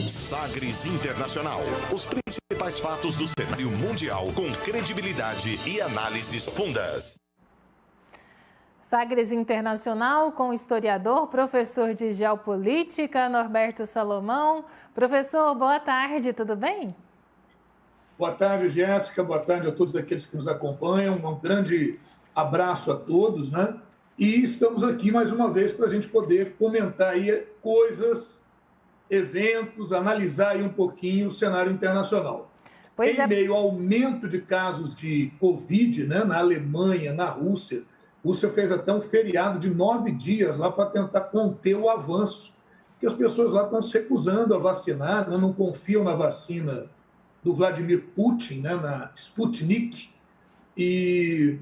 Sagres Internacional. Os principais fatos do cenário mundial com credibilidade e análises fundas. Sagres Internacional com o historiador, professor de geopolítica, Norberto Salomão. Professor, boa tarde, tudo bem? Boa tarde, Jéssica. Boa tarde a todos aqueles que nos acompanham. Um grande abraço a todos, né? E estamos aqui mais uma vez para a gente poder comentar aí coisas, eventos, analisar aí um pouquinho o cenário internacional. Em meio ao aumento de casos de Covid, né, na Alemanha, na Rússia, a Rússia fez até um feriado de 9 dias lá para tentar conter o avanço, porque as pessoas lá estão se recusando a vacinar, né, não confiam na vacina do Vladimir Putin, né, na Sputnik, e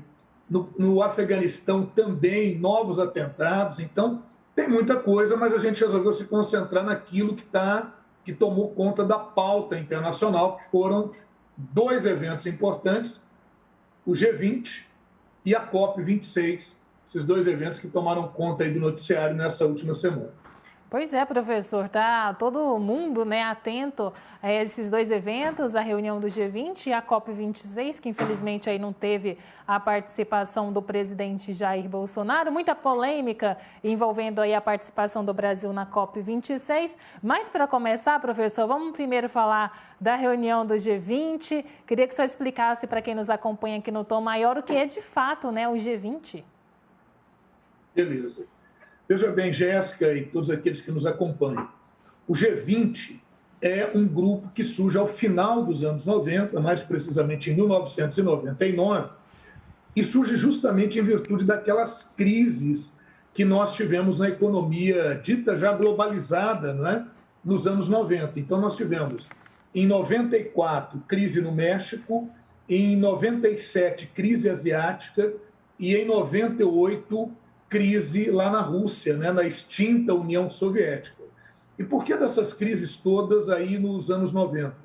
no Afeganistão também novos atentados. Então, tem muita coisa, mas a gente resolveu se concentrar naquilo que tomou conta da pauta internacional, que foram 2 eventos importantes, o G20 e a COP26, esses 2 eventos que tomaram conta aí do noticiário nessa última semana. Pois é, professor, tá todo mundo, né, atento a esses 2 eventos, a reunião do G20 e a COP26, que infelizmente aí não teve a participação do presidente Jair Bolsonaro, muita polêmica envolvendo aí a participação do Brasil na COP26. Mas para começar, professor, vamos primeiro falar da reunião do G20. Queria que o senhor explicasse para quem nos acompanha aqui no Tom Maior o que é de fato, né, o G20. Beleza. Veja bem, Jéssica e todos aqueles que nos acompanham, o G20 é um grupo que surge ao final dos anos 90, mais precisamente em 1999, e surge justamente em virtude daquelas crises que nós tivemos na economia dita já globalizada, né, nos anos 90. Então, nós tivemos, em 94, crise no México, em 97, crise asiática, e em 98, crise lá na Rússia, né, na extinta União Soviética. E por que dessas crises todas aí nos anos 90?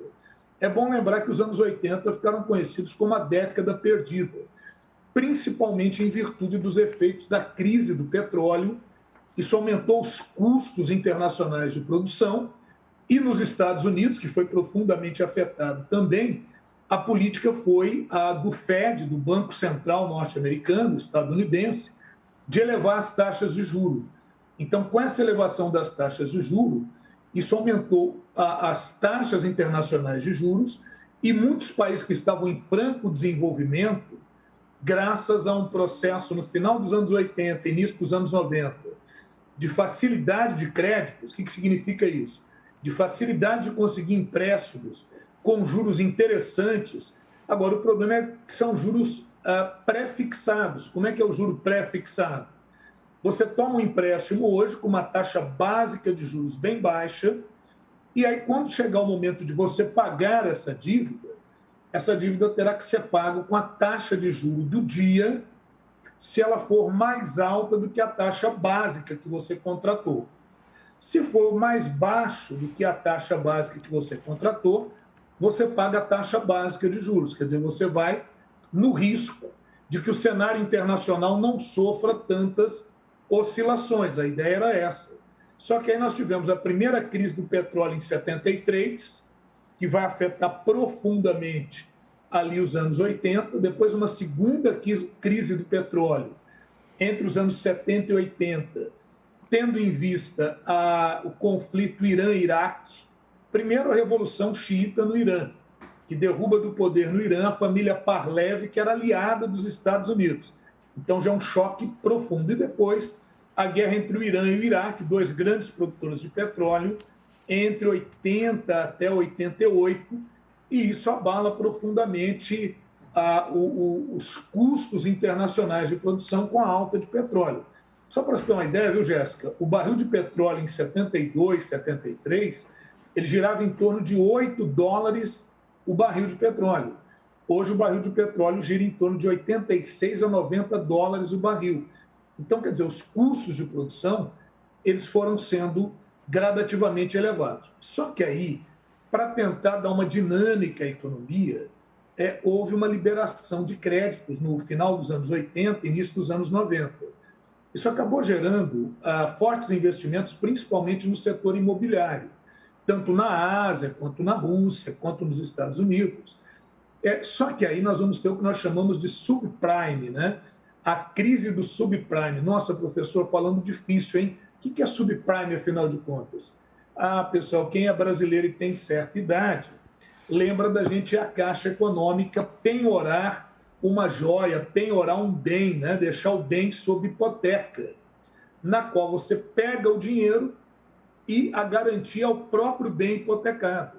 É bom lembrar que os anos 80 ficaram conhecidos como a década perdida, principalmente em virtude dos efeitos da crise do petróleo. Isso aumentou os custos internacionais de produção, e nos Estados Unidos, que foi profundamente afetado também, a política foi a do Fed, do Banco Central norte-americano, estadunidense, de elevar as taxas de juros. Então, com essa elevação das taxas de juros, isso aumentou as taxas internacionais de juros, e muitos países que estavam em franco desenvolvimento, graças a um processo no final dos anos 80, início dos anos 90, de facilidade de créditos. O que significa isso? De facilidade de conseguir empréstimos com juros interessantes. Agora, o problema é que são juros pré-fixados. Como é que é o juro pré-fixado? Você toma um empréstimo hoje com uma taxa básica de juros bem baixa, e aí quando chegar o momento de você pagar essa dívida terá que ser paga com a taxa de juros do dia, se ela for mais alta do que a taxa básica que você contratou. Se for mais baixo do que a taxa básica que você contratou, você paga a taxa básica de juros. Quer dizer, você vai no risco de que o cenário internacional não sofra tantas oscilações. A ideia era essa. Só que aí nós tivemos a primeira crise do petróleo em 73, que vai afetar profundamente ali os anos 80, depois uma segunda crise do petróleo entre os anos 70 e 80, tendo em vista o conflito Irã-Iraque, primeiro a Revolução Xiita no Irã, que derruba do poder no Irã a família Pahlavi, que era aliada dos Estados Unidos. Então já é um choque profundo. E depois a guerra entre o Irã e o Iraque, 2 grandes produtores de petróleo, entre 80 até 88, e isso abala profundamente os custos internacionais de produção com a alta de petróleo. Só para você ter uma ideia, viu, Jéssica? O barril de petróleo em 72, 73, ele girava em torno de $8 o barril de petróleo. Hoje o barril de petróleo gira em torno de 86 a 90 dólares o barril. Então, quer dizer, os custos de produção, eles foram sendo gradativamente elevados. Só que aí, para tentar dar uma dinâmica à economia, houve uma liberação de créditos no final dos anos 80 e início dos anos 90. Isso acabou gerando fortes investimentos, principalmente no setor imobiliário. tanto na Ásia, quanto na Rússia, quanto nos Estados Unidos. Só que aí nós vamos ter o que nós chamamos de subprime, né? A crise do subprime. Nossa, professor, falando difícil, hein? O que é subprime, afinal de contas? Pessoal, quem é brasileiro e tem certa idade, lembra da gente a Caixa Econômica penhorar uma joia, penhorar um bem, né? Deixar o bem sob hipoteca, na qual você pega o dinheiro e a garantia ao próprio bem hipotecado.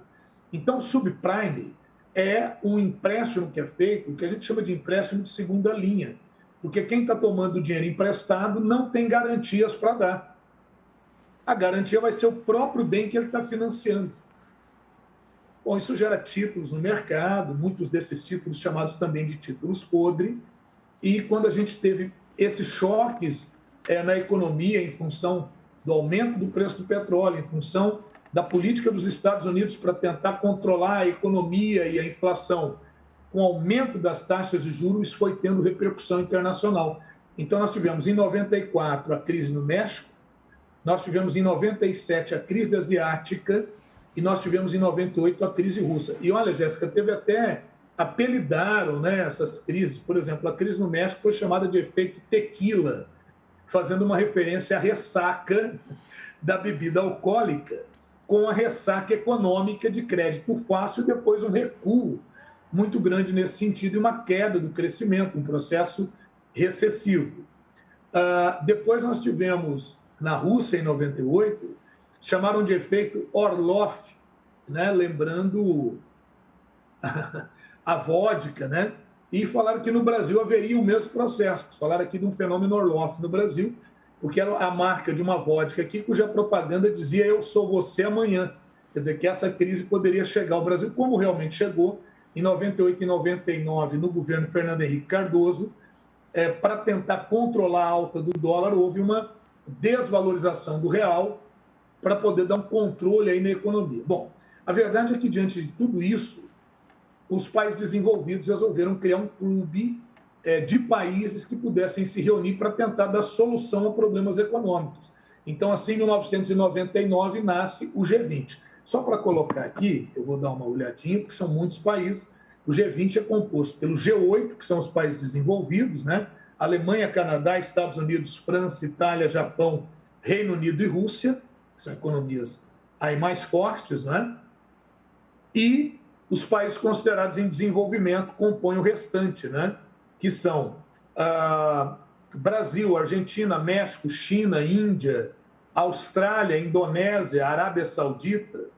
Então, subprime é um empréstimo que é feito, que a gente chama de empréstimo de segunda linha, porque quem está tomando o dinheiro emprestado não tem garantias para dar. A garantia vai ser o próprio bem que ele está financiando. Bom, isso gera títulos no mercado, muitos desses títulos chamados também de títulos podre, e quando a gente teve esses choques na economia em função do aumento do preço do petróleo, em função da política dos Estados Unidos para tentar controlar a economia e a inflação, com o aumento das taxas de juros, isso foi tendo repercussão internacional. Então, nós tivemos em 94 a crise no México, nós tivemos em 97 a crise asiática e nós tivemos em 98 a crise russa. E olha, Jéssica, teve até, apelidaram, né, essas crises. Por exemplo, a crise no México foi chamada de efeito tequila, fazendo uma referência à ressaca da bebida alcoólica, com a ressaca econômica de crédito fácil, e depois um recuo muito grande nesse sentido e uma queda do crescimento, um processo recessivo. Depois nós tivemos, na Rússia, em 98, chamaram de efeito Orlov, né? Lembrando a vodka, né? E falaram que no Brasil haveria o mesmo processo. Falaram aqui de um fenômeno Orlov no Brasil, porque era a marca de uma vodka aqui, cuja propaganda dizia "Eu sou você amanhã". Quer dizer, que essa crise poderia chegar ao Brasil, como realmente chegou, em 98 e 99, no governo Fernando Henrique Cardoso, para tentar controlar a alta do dólar, houve uma desvalorização do real para poder dar um controle aí na economia. Bom, a verdade é que, diante de tudo isso, os países desenvolvidos resolveram criar um clube de países que pudessem se reunir para tentar dar solução a problemas econômicos. Então, assim, em 1999, nasce o G20. Só para colocar aqui, eu vou dar uma olhadinha, porque são muitos países. O G20 é composto pelo G8, que são os países desenvolvidos, né? Alemanha, Canadá, Estados Unidos, França, Itália, Japão, Reino Unido e Rússia, que são economias aí mais fortes, né? E os países considerados em desenvolvimento compõem o restante, né? Que são Brasil, Argentina, México, China, Índia, Austrália, Indonésia, Arábia Saudita,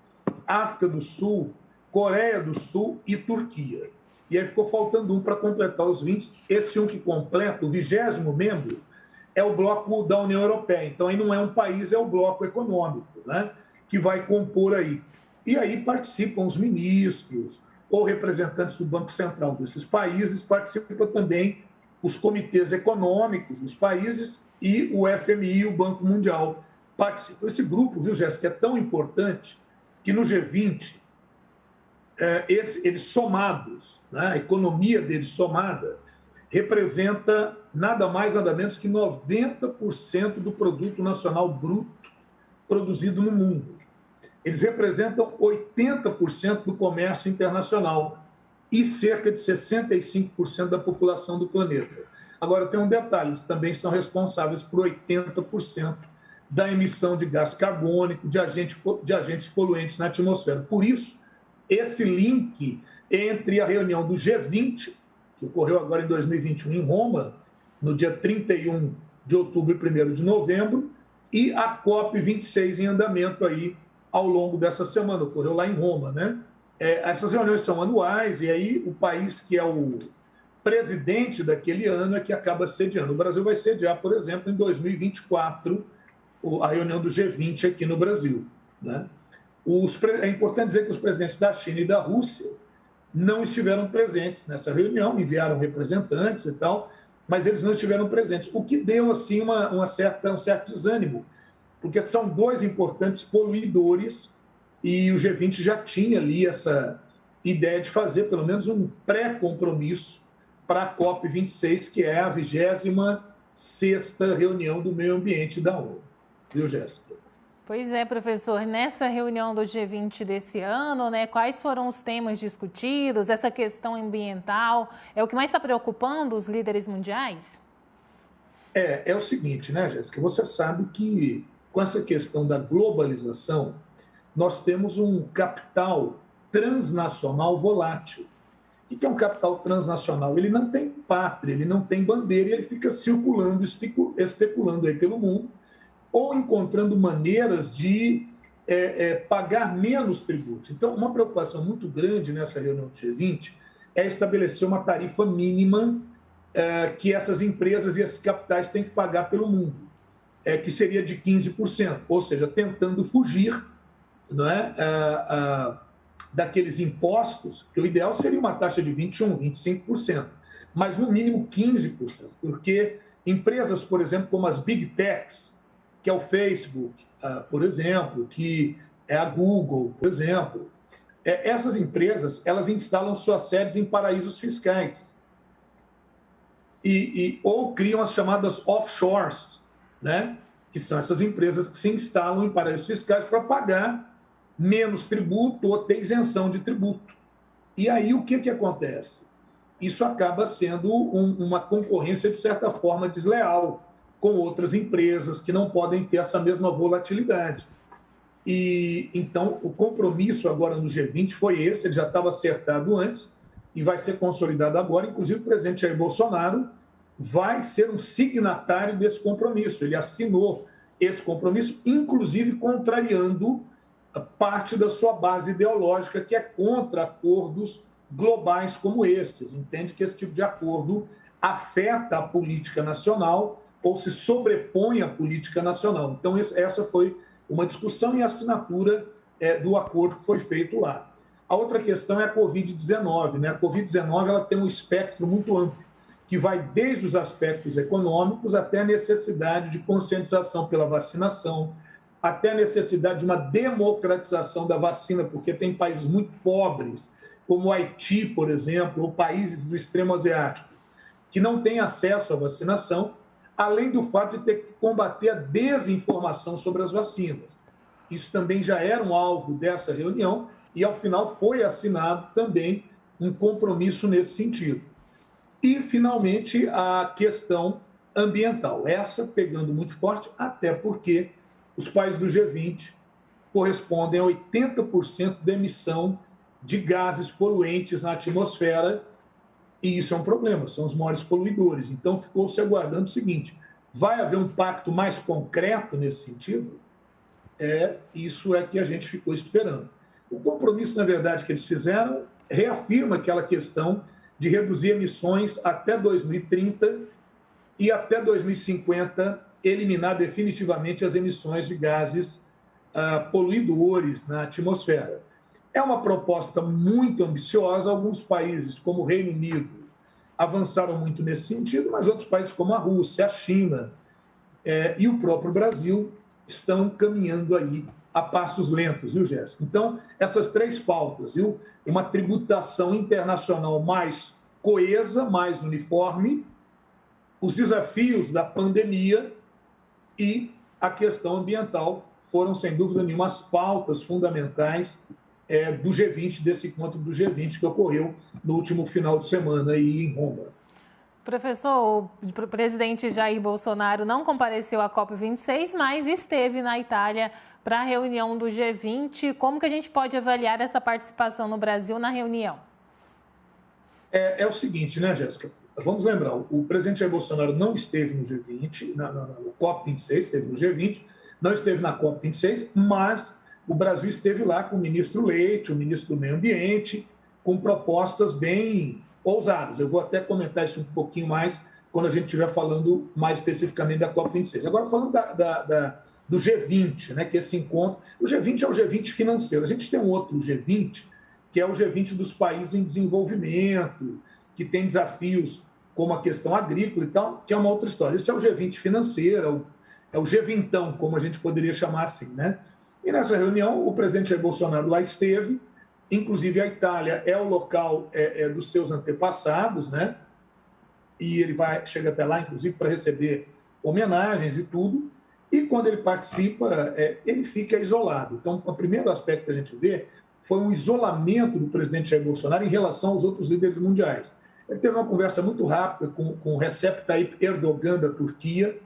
África do Sul, Coreia do Sul e Turquia. E aí ficou faltando um para completar os 20. Esse um que completa, o 20º membro, é o bloco da União Europeia. Então, aí não é um país, é o bloco econômico, né? Que vai compor aí. E aí participam os ministros ou representantes do Banco Central desses países, participam também os comitês econômicos dos países e o FMI, o Banco Mundial, participam. Esse grupo, viu, Jéssica, é tão importante que no G20, eles somados, né, a economia deles somada, representa nada mais, nada menos que 90% do produto nacional bruto produzido no mundo. Eles representam 80% do comércio internacional e cerca de 65% da população do planeta. Agora, tem um detalhe, eles também são responsáveis por 80% da emissão de gás carbônico, de agentes poluentes na atmosfera. Por isso, esse link entre a reunião do G20, que ocorreu agora em 2021 em Roma, no dia 31 de outubro e 1º de novembro, e a COP26 em andamento aí ao longo dessa semana, ocorreu lá em Roma, né? Essas reuniões são anuais e aí o país que é o presidente daquele ano é que acaba sediando. O Brasil vai sediar, por exemplo, em 2024, a reunião do G20 aqui no Brasil, né? É importante dizer que os presidentes da China e da Rússia não estiveram presentes nessa reunião, enviaram representantes e tal, mas eles não estiveram presentes, o que deu assim um certo desânimo, porque são dois importantes poluidores e o G20 já tinha ali essa ideia de fazer pelo menos um pré-compromisso para a COP26, que é a 26ª reunião do meio ambiente da ONU. Viu, Jéssica? Pois é, professor, nessa reunião do G20 desse ano, né, quais foram os temas discutidos? Essa questão ambiental é o que mais está preocupando os líderes mundiais? É o seguinte, né, Jéssica? Você sabe que com essa questão da globalização, nós temos um capital transnacional volátil. O que é um capital transnacional? Ele não tem pátria, ele não tem bandeira, e ele fica circulando, especulando aí pelo mundo, ou encontrando maneiras de pagar menos tributos. Então, uma preocupação muito grande nessa reunião do G20 é estabelecer uma tarifa mínima que essas empresas e esses capitais têm que pagar pelo mundo, que seria de 15%, ou seja, tentando fugir, não é, daqueles impostos, que o ideal seria uma taxa de 21%, 25%, mas no mínimo 15%, porque empresas, por exemplo, como as Big Techs, que é o Facebook, por exemplo, que é a Google, por exemplo, essas empresas, elas instalam suas sedes em paraísos fiscais ou criam as chamadas offshores, né? Que são essas empresas que se instalam em paraísos fiscais para pagar menos tributo ou ter isenção de tributo. E aí o que acontece? Isso acaba sendo uma concorrência, de certa forma, desleal com outras empresas que não podem ter essa mesma volatilidade. E então o compromisso agora no G20 foi esse, ele já estava acertado antes e vai ser consolidado agora. Inclusive o presidente Jair Bolsonaro vai ser um signatário desse compromisso. Ele assinou esse compromisso, inclusive contrariando parte da sua base ideológica, que é contra acordos globais como estes. Entende que esse tipo de acordo afeta a política nacional ou se sobrepõe à política nacional. Então, essa foi uma discussão e assinatura do acordo que foi feito lá. A outra questão é a Covid-19. Né? A Covid-19 ela tem um espectro muito amplo, que vai desde os aspectos econômicos até a necessidade de conscientização pela vacinação, até a necessidade de uma democratização da vacina, porque tem países muito pobres, como o Haiti, por exemplo, ou países do extremo asiático, que não têm acesso à vacinação, além do fato de ter que combater a desinformação sobre as vacinas. Isso também já era um alvo dessa reunião e, ao final, foi assinado também um compromisso nesse sentido. E, finalmente, a questão ambiental. Essa pegando muito forte, até porque os países do G20 correspondem a 80% da emissão de gases poluentes na atmosfera, e isso é um problema, são os maiores poluidores. Então, ficou se aguardando o seguinte: vai haver um pacto mais concreto nesse sentido? Isso é que a gente ficou esperando. O compromisso, na verdade, que eles fizeram reafirma aquela questão de reduzir emissões até 2030 e até 2050 eliminar definitivamente as emissões de gases poluidores na atmosfera. É uma proposta muito ambiciosa. Alguns países, como o Reino Unido, avançaram muito nesse sentido, mas outros países, como a Rússia, a China e o próprio Brasil, estão caminhando aí a passos lentos, viu, Jéssica? Então, essas três pautas, viu? Uma tributação internacional mais coesa, mais uniforme, os desafios da pandemia e a questão ambiental foram, sem dúvida nenhuma, as pautas fundamentais do G20, desse encontro do G20 que ocorreu no último final de semana aí em Roma. Professor, o presidente Jair Bolsonaro não compareceu à COP26, mas esteve na Itália para a reunião do G20. Como que a gente pode avaliar essa participação no Brasil na reunião? É o seguinte, né, Jéssica? Vamos lembrar, o presidente Jair Bolsonaro não esteve no G20, na COP26, esteve no G20, não esteve na COP26, mas o Brasil esteve lá com o ministro Leite, o ministro do Meio Ambiente, com propostas bem ousadas. Eu vou até comentar isso um pouquinho mais quando a gente estiver falando mais especificamente da COP26. Agora, falando do G20, né, que é esse encontro. O G20 é o G20 financeiro. A gente tem um outro G20, que é o G20 dos países em desenvolvimento, que tem desafios como a questão agrícola e tal, que é uma outra história. Esse é o G20 financeiro, é o G20ão, como a gente poderia chamar assim, né? E nessa reunião, o presidente Jair Bolsonaro lá esteve, inclusive a Itália é o local dos seus antepassados, né? E ele chega até lá, inclusive, para receber homenagens e tudo. E quando ele participa, ele fica isolado. Então, o primeiro aspecto que a gente vê foi um isolamento do presidente Jair Bolsonaro em relação aos outros líderes mundiais. Ele teve uma conversa muito rápida com Recep Tayyip Erdogan, da Turquia,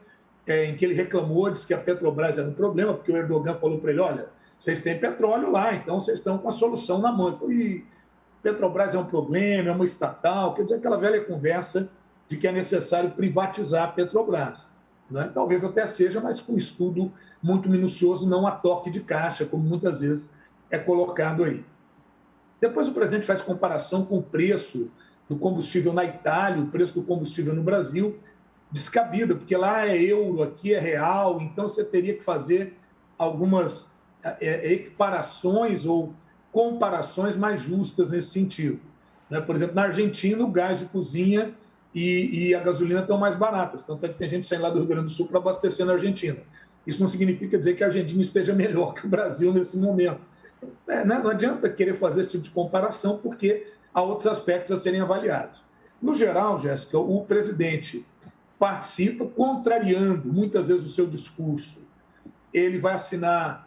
em que ele reclamou, disse que a Petrobras era um problema, porque o Erdogan falou para ele, olha, vocês têm petróleo lá, então vocês estão com a solução na mão. Ele falou, Petrobras é um problema, é uma estatal, quer dizer, aquela velha conversa de que é necessário privatizar a Petrobras. Né? Talvez até seja, mas com estudo muito minucioso, não a toque de caixa, como muitas vezes é colocado aí. Depois o presidente faz comparação com o preço do combustível na Itália, o preço do combustível no Brasil, descabida, porque lá é euro, aqui é real, então você teria que fazer algumas equiparações ou comparações mais justas nesse sentido. Né? Por exemplo, na Argentina, o gás de cozinha e a gasolina estão mais baratas, tanto é que tem gente saindo lá do Rio Grande do Sul para abastecer na Argentina. Isso não significa dizer que a Argentina esteja melhor que o Brasil nesse momento. Não adianta querer fazer esse tipo de comparação, porque há outros aspectos a serem avaliados. No geral, Jéssica, o presidente participa contrariando muitas vezes o seu discurso. Ele vai assinar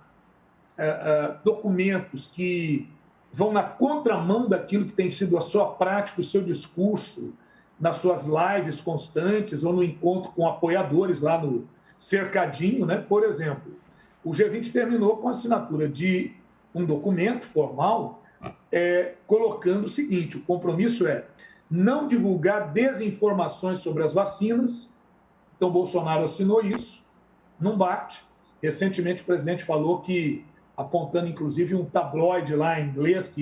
documentos que vão na contramão daquilo que tem sido a sua prática, o seu discurso, nas suas lives constantes ou no encontro com apoiadores lá no cercadinho, né? Por exemplo, o G20 terminou com a assinatura de um documento formal colocando o seguinte, o compromisso é não divulgar desinformações sobre as vacinas. Então, Bolsonaro assinou isso, não bate. Recentemente, o presidente falou que, apontando inclusive um tabloide lá em inglês,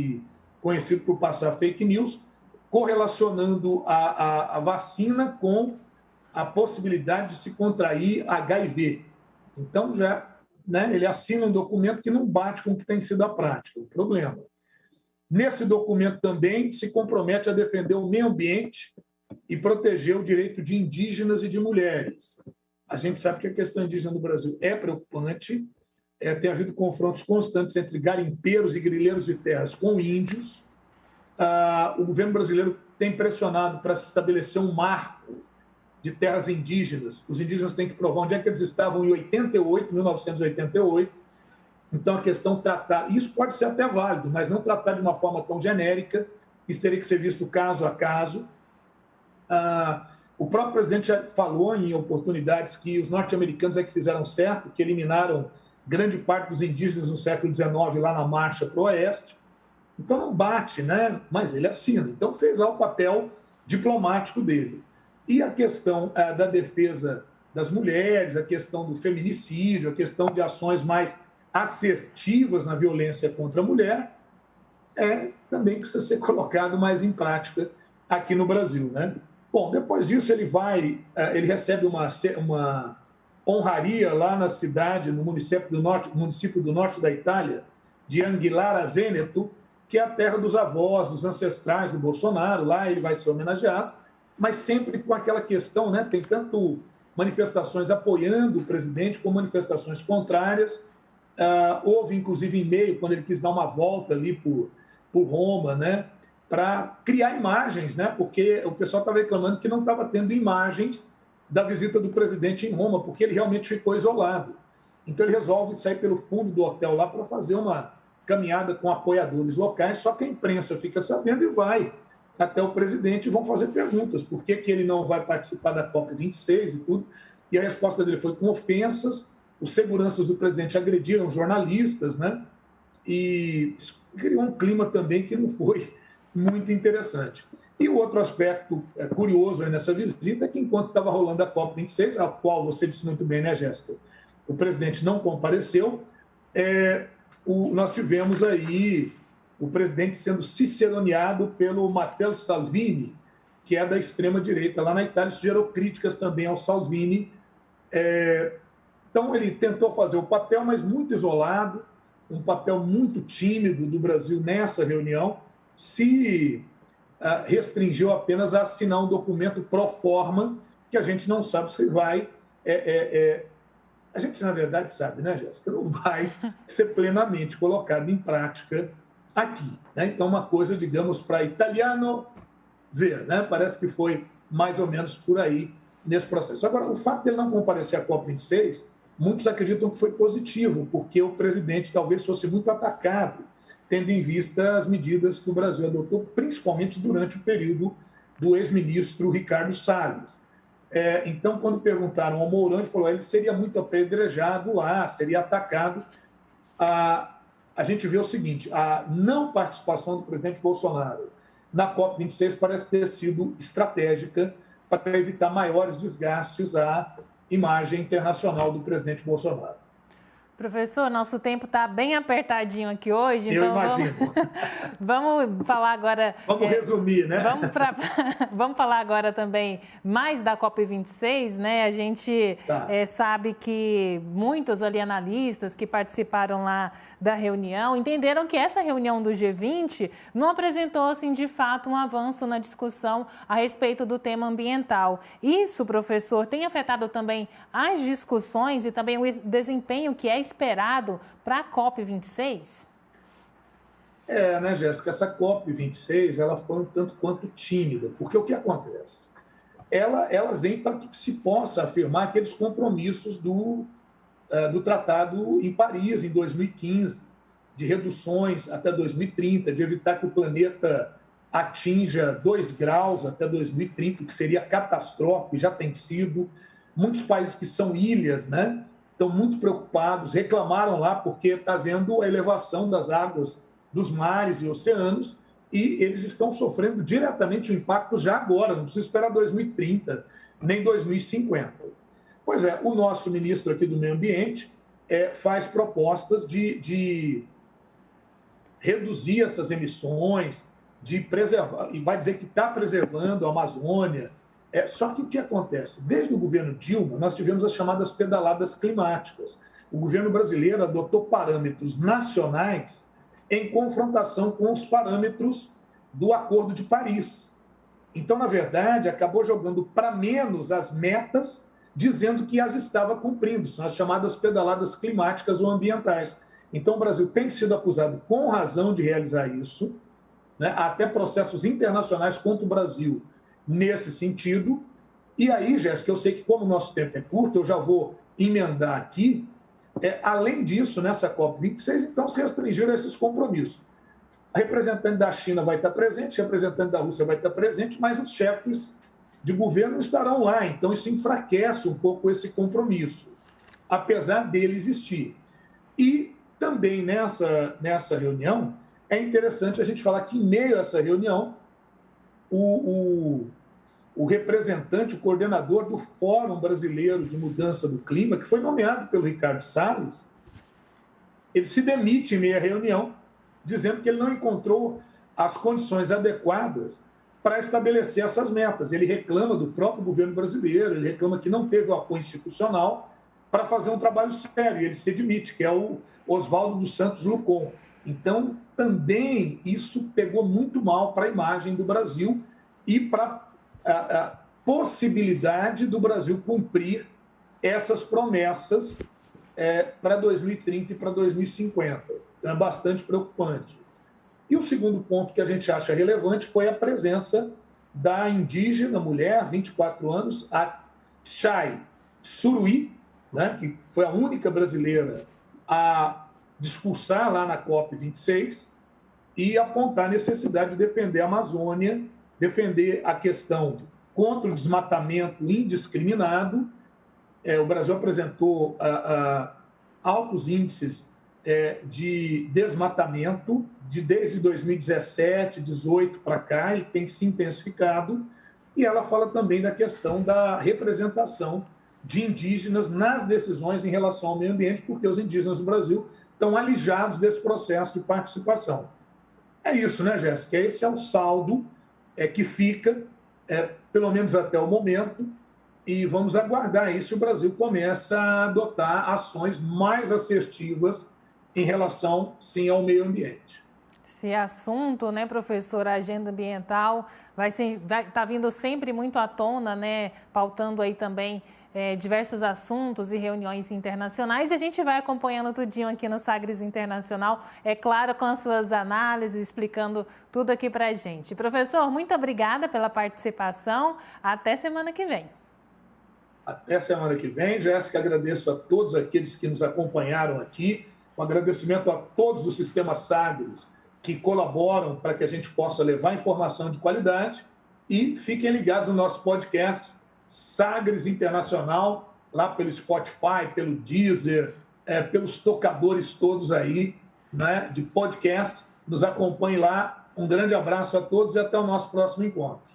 conhecido por passar fake news, correlacionando a vacina com a possibilidade de se contrair HIV. Então, ele assina um documento que não bate com o que tem sido a prática, o problema. Nesse documento também se compromete a defender o meio ambiente e proteger o direito de indígenas e de mulheres. A gente sabe que a questão indígena no Brasil é preocupante, tem havido confrontos constantes entre garimpeiros e grileiros de terras com índios. O governo brasileiro tem pressionado para se estabelecer um marco de terras indígenas. Os indígenas têm que provar onde é que eles estavam em 1988. Então, a questão tratar... Isso pode ser até válido, mas não tratar de uma forma tão genérica. Isso teria que ser visto caso a caso. O próprio presidente já falou em oportunidades que os norte-americanos é que fizeram certo, que eliminaram grande parte dos indígenas no século XIX lá na marcha para o oeste. Então, não bate, né? Mas ele assina. Então, fez lá o papel diplomático dele. E a questão da defesa das mulheres, a questão do feminicídio, a questão de ações mais assertivas na violência contra a mulher, também precisa ser colocado mais em prática aqui no Brasil, né? Bom, depois disso ele recebe uma honraria lá na cidade, no município do norte da Itália, de Anguillara Veneto, que é a terra dos avós, dos ancestrais do Bolsonaro. Lá ele vai ser homenageado, mas sempre com aquela questão, né? Tem tanto manifestações apoiando o presidente como manifestações contrárias. Houve, inclusive, e-mail, quando ele quis dar uma volta ali por Roma, né? Para criar imagens, né? Porque o pessoal estava reclamando que não estava tendo imagens da visita do presidente em Roma, porque ele realmente ficou isolado. Então ele resolve sair pelo fundo do hotel lá para fazer uma caminhada com apoiadores locais, só que a imprensa fica sabendo e vai até o presidente e vão fazer perguntas. Por que ele não vai participar da COP26 e tudo? E a resposta dele foi com ofensas. Os seguranças do presidente agrediram jornalistas, né? E isso criou um clima também que não foi muito interessante. E o outro aspecto curioso aí nessa visita é que, enquanto estava rolando a COP26, a qual você disse muito bem, né, Jéssica? O presidente não compareceu, nós tivemos aí o presidente sendo ciceroneado pelo Matteo Salvini, que é da extrema-direita lá na Itália. Isso gerou críticas também ao Salvini. Então, ele tentou fazer o papel, mas muito isolado, um papel muito tímido do Brasil nessa reunião, se restringiu apenas a assinar um documento pro forma, que a gente não sabe se vai... A gente, na verdade, sabe, né, Jéssica? Não vai ser plenamente colocado em prática aqui. Né? Então, uma coisa, digamos, para italiano ver, né? Parece que foi mais ou menos por aí nesse processo. Agora, o fato de ele não comparecer à COP26 muitos acreditam que foi positivo, porque o presidente talvez fosse muito atacado, tendo em vista as medidas que o Brasil adotou, principalmente durante o período do ex-ministro Ricardo Salles. Então, quando perguntaram ao Mourão, ele falou que ele seria muito apedrejado lá, seria atacado. A gente vê o seguinte, a não participação do presidente Bolsonaro na COP26 parece ter sido estratégica para evitar maiores desgastes à imagem internacional do presidente Bolsonaro. Professor, nosso tempo está bem apertadinho aqui hoje, então eu imagino. Vamos falar agora... Vamos resumir, né? Vamos falar agora também mais da COP26, né? A gente sabe que muitos ali analistas que participaram lá da reunião entenderam que essa reunião do G20 não apresentou, assim, de fato, um avanço na discussão a respeito do tema ambiental. Isso, professor, tem afetado também as discussões e também o desempenho que é esperado para a COP26? Né, Jéssica? Essa COP26 ela foi um tanto quanto tímida, porque o que acontece? Ela vem para que se possa afirmar aqueles compromissos do Tratado em Paris, em 2015, de reduções até 2030, de evitar que o planeta atinja 2 graus até 2030, o que seria catastrófico, já tem sido. Muitos países que são ilhas, né, estão muito preocupados, reclamaram lá porque está havendo a elevação das águas dos mares e oceanos e eles estão sofrendo diretamente o impacto já agora, não precisa esperar 2030, nem 2050. Pois é, o nosso ministro aqui do Meio Ambiente faz propostas de reduzir essas emissões, de preservar, e vai dizer que está preservando a Amazônia. Só que o que acontece? Desde o governo Dilma, nós tivemos as chamadas pedaladas climáticas. O governo brasileiro adotou parâmetros nacionais em confrontação com os parâmetros do Acordo de Paris. Então, na verdade, acabou jogando para menos as metas, dizendo que as estava cumprindo. São as chamadas pedaladas climáticas ou ambientais. Então, o Brasil tem sido acusado com razão de realizar isso, né? Há até processos internacionais contra o Brasil nesse sentido. E aí, Jéssica, eu sei que como o nosso tempo é curto, eu já vou emendar aqui. Além disso, nessa COP26, então, se restringiram a esses compromissos. A representante da China vai estar presente, a representante da Rússia vai estar presente, mas os chefes de governo estarão lá. Então, isso enfraquece um pouco esse compromisso, apesar dele existir. E também nessa reunião, é interessante a gente falar que, em meio a essa reunião, o representante, o coordenador do Fórum Brasileiro de Mudança do Clima, que foi nomeado pelo Ricardo Salles, ele se demite em meio à reunião, dizendo que ele não encontrou as condições adequadas para estabelecer essas metas. Ele reclama do próprio governo brasileiro, ele reclama que não teve o apoio institucional para fazer um trabalho sério, e ele se demite, que é o Oswaldo dos Santos Lucon. Então, também isso pegou muito mal para a imagem do Brasil e para a possibilidade do Brasil cumprir essas promessas para 2030 e para 2050. Então, é bastante preocupante. E o segundo ponto que a gente acha relevante foi a presença da indígena mulher, 24 anos, a Chay Suruí, né, que foi a única brasileira a discursar lá na COP26 e apontar a necessidade de defender a Amazônia, defender a questão contra o desmatamento indiscriminado. O Brasil apresentou altos índices de desmatamento desde 2017, 2018 para cá, ele tem se intensificado, e ela fala também da questão da representação de indígenas nas decisões em relação ao meio ambiente, porque os indígenas do Brasil estão alijados desse processo de participação. É isso, né, Jéssica? Esse é o saldo que fica, pelo menos até o momento, e vamos aguardar aí se o Brasil começa a adotar ações mais assertivas em relação, sim, ao meio ambiente. Esse assunto, né, professor, a agenda ambiental vai estar vindo sempre muito à tona, né, pautando aí também diversos assuntos e reuniões internacionais, e a gente vai acompanhando tudinho aqui no Sagres Internacional, é claro, com as suas análises, explicando tudo aqui para a gente. Professor, muito obrigada pela participação, até semana que vem. Até semana que vem. Jéssica, agradeço a todos aqueles que nos acompanharam aqui. Um agradecimento a todos do Sistema Sagres que colaboram para que a gente possa levar informação de qualidade. E fiquem ligados no nosso podcast Sagres Internacional, lá pelo Spotify, pelo Deezer, pelos tocadores todos aí, né, de podcast. Nos acompanhe lá. Um grande abraço a todos e até o nosso próximo encontro.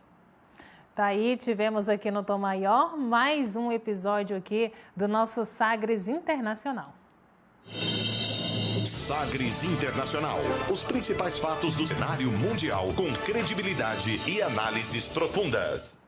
Tá aí, tivemos aqui no Tom Maior mais um episódio aqui do nosso Sagres Internacional. Sagres Internacional. Os principais fatos do cenário mundial com credibilidade e análises profundas.